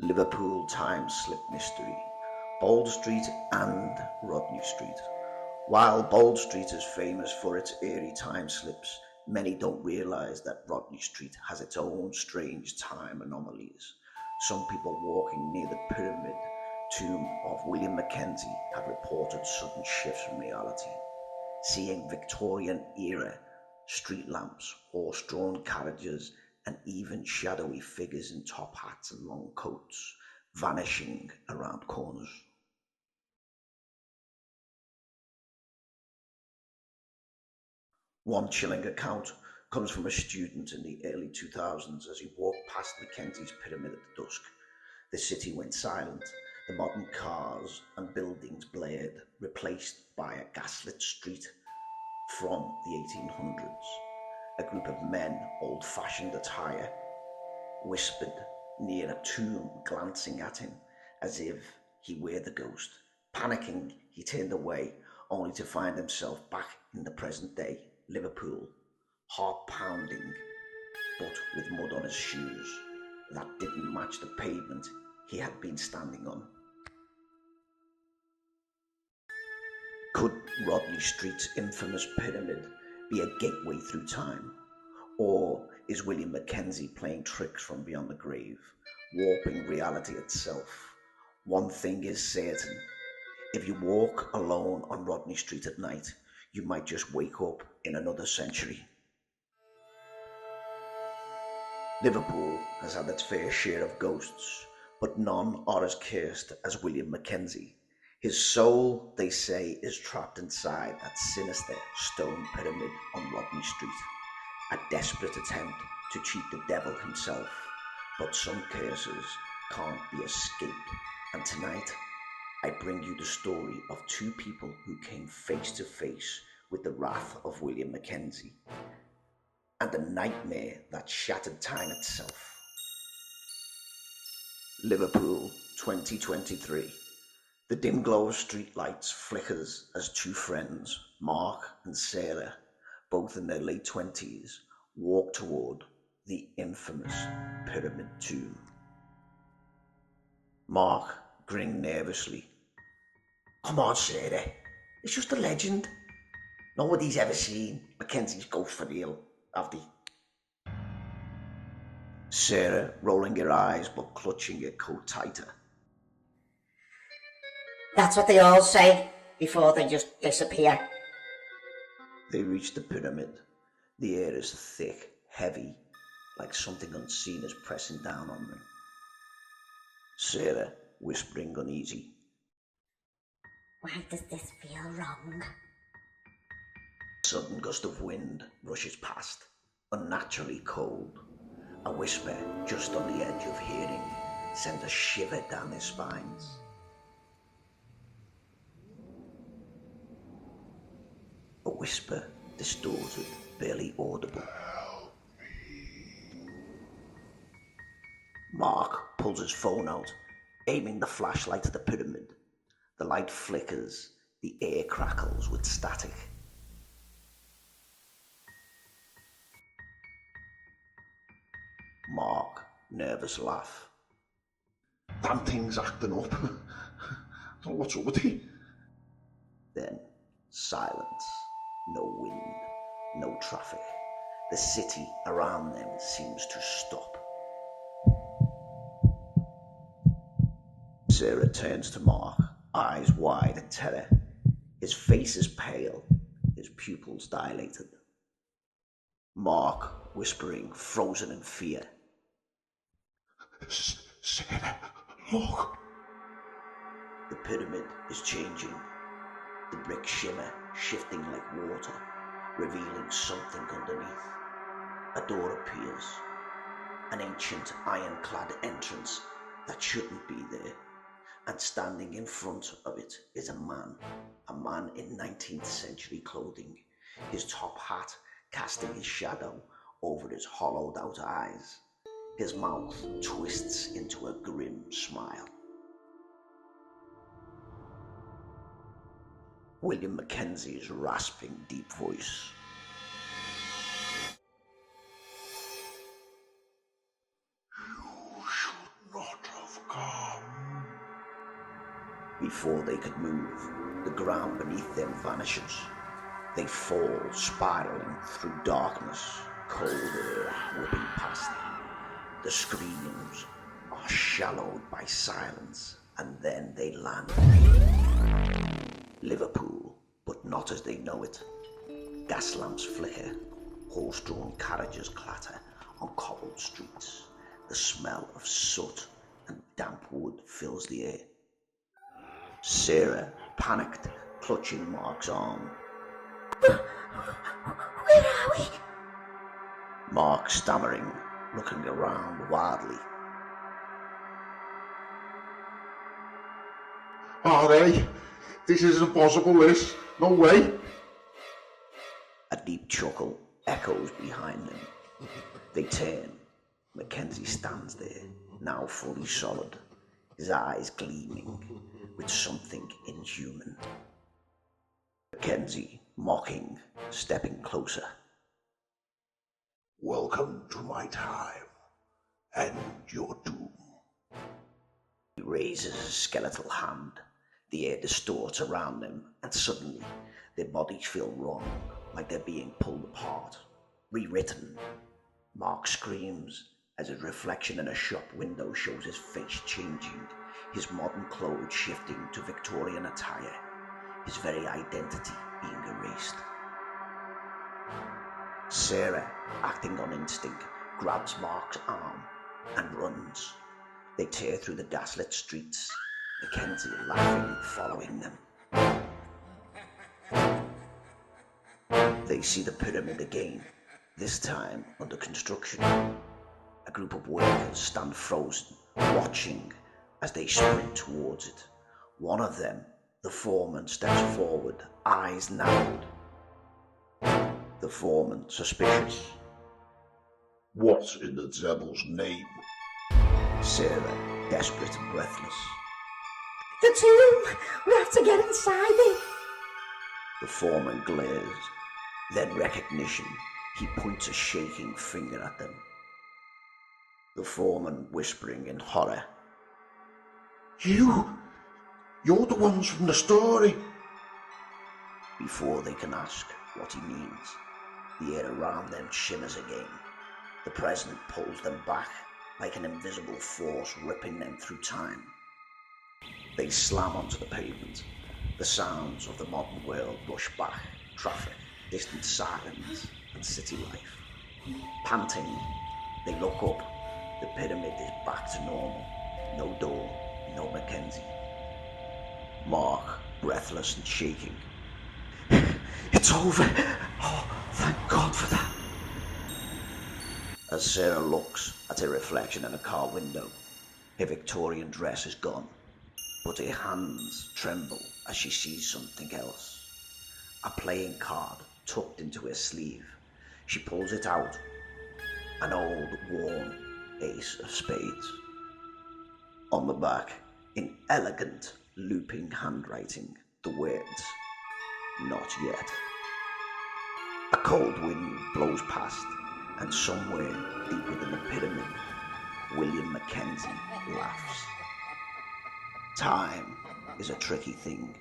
Liverpool time slip mystery, Bold Street and Rodney Street. While Bold Street is famous for its eerie time slips, many don't realise that Rodney Street has its own strange time anomalies. Some people walking near the pyramid tomb of William McKenzie have reported sudden shifts in reality, seeing Victorian era street lamps, horse drawn carriages, and even shadowy figures in top hats and long coats vanishing around corners. One chilling account comes from a student in the early 2000s as he walked past Mackenzie's pyramid at dusk. The city went silent, the modern cars and buildings blared, replaced by a gaslit street from the 1800s. A group of men, old-fashioned attire, whispered near a tomb, glancing at him as if he were the ghost. Panicking, he turned away, only to find himself back in the present day, Liverpool, heart pounding, but with mud on his shoes that didn't match the pavement he had been standing on. Could Rodney Street's infamous pyramid be a gateway through time? Or is William McKenzie playing tricks from beyond the grave, warping reality itself? One thing is certain: if you walk alone on Rodney Street at night, you might just wake up in another century. Liverpool has had its fair share of ghosts, but none are as cursed as William McKenzie. His soul, they say, is trapped inside that sinister stone pyramid on Rodney Street, a desperate attempt to cheat the devil himself. But some curses can't be escaped, and tonight I bring you the story of two people who came face to face with the wrath of William McKenzie and the nightmare that shattered time itself. Liverpool, 2023. The dim glow of streetlights flickers as two friends, Mark and Sarah, both in their late 20s, walk toward the infamous Pyramid Tomb. Mark grinned nervously. "Come on, Sarah, it's just a legend. Nobody's ever seen Mackenzie's ghost for real, have they?" Sarah, rolling her eyes but clutching her coat tighter. That's what they all say before they just disappear. They reach the pyramid. The air is thick, heavy, like something unseen is pressing down on them. Sarah, whispering uneasy. Why does this feel wrong? A sudden gust of wind rushes past, unnaturally cold. A whisper just on the edge of hearing sends a shiver down their spines. A whisper, distorted, barely audible. Mark pulls his phone out, aiming the flashlight at the pyramid. The light flickers, the air crackles with static. Mark, nervous laugh. Damn thing's acting up. Don't know what's up with it. Then silence. No wind, no traffic. The city around them seems to stop. Sarah turns to Mark, eyes wide in terror. His face is pale, his pupils dilated. Mark, whispering, frozen in fear. Sarah, look. The pyramid is changing. The bricks shimmer, shifting like water, revealing something underneath. A door appears, an ancient iron-clad entrance that shouldn't be there, and standing in front of it is a man in 19th century clothing, his top hat casting his shadow over his hollowed out eyes. His mouth twists into a grim smile. William McKenzie's rasping, deep voice. You should not have Before they could move, the ground beneath them vanishes. They fall spiraling through darkness, cold air whipping past them. The screams are shallowed by silence, and then they land. Liverpool, but not as they know it. Gas lamps flicker, horse-drawn carriages clatter on cobbled streets. The smell of soot and damp wood fills the air. Sarah, panicked, clutching Mark's arm. Where are we? Mark stammering, looking around wildly. Are they? This isn't possible, this. No way. A deep chuckle echoes behind them. They turn. Mackenzie stands there, now fully solid, his eyes gleaming with something inhuman. Mackenzie, mocking, stepping closer. Welcome to my time, and your doom. He raises a skeletal hand. The air distorts around them, and suddenly their bodies feel wrong, like they're being pulled apart, rewritten. Mark screams as his reflection in a shop window shows his face changing, his modern clothes shifting to Victorian attire, his very identity being erased. Sarah, acting on instinct, grabs Mark's arm and runs. They tear through the gaslit streets, Mackenzie laughing, following them. They see the pyramid again, this time under construction. A group of workers stand frozen, watching as they sprint towards it. One of them, the foreman, steps forward, eyes narrowed. The foreman, suspicious. What in the devil's name? Sarah, desperate and breathless. The tomb! We have to get inside it! The foreman glares. Then recognition. He points a shaking finger at them. The foreman whispering in horror. You're the ones from the story. Before they can ask what he means, the air around them shimmers again. The president pulls them back like an invisible force ripping them through time. They slam onto the pavement. The sounds of the modern world rush back. Traffic, distant sirens, and city life. Panting, they look up. The pyramid is back to normal. No door, no Mackenzie. Mark, breathless and shaking. It's over. Oh, thank God for that. As Sarah looks at her reflection in a car window, her Victorian dress is gone, but her hands tremble as she sees something else. A playing card tucked into her sleeve. She pulls it out. An old, worn ace of spades. On the back, in elegant, looping handwriting, the words, "Not yet." A cold wind blows past, and somewhere deep within the pyramid, William McKenzie laughs. Time is a tricky thing,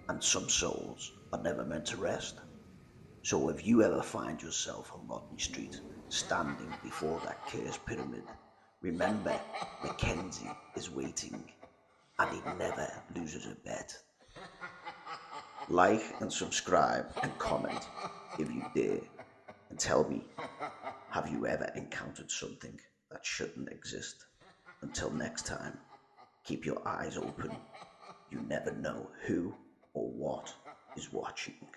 and some souls are never meant to rest. So if you ever find yourself on Rodney Street, standing before that cursed pyramid, remember Mackenzie is waiting, and he never loses a bet. Like and subscribe and comment if you dare, and tell me, have you ever encountered something that shouldn't exist? Until next time, keep your eyes open. You never know who or what is watching.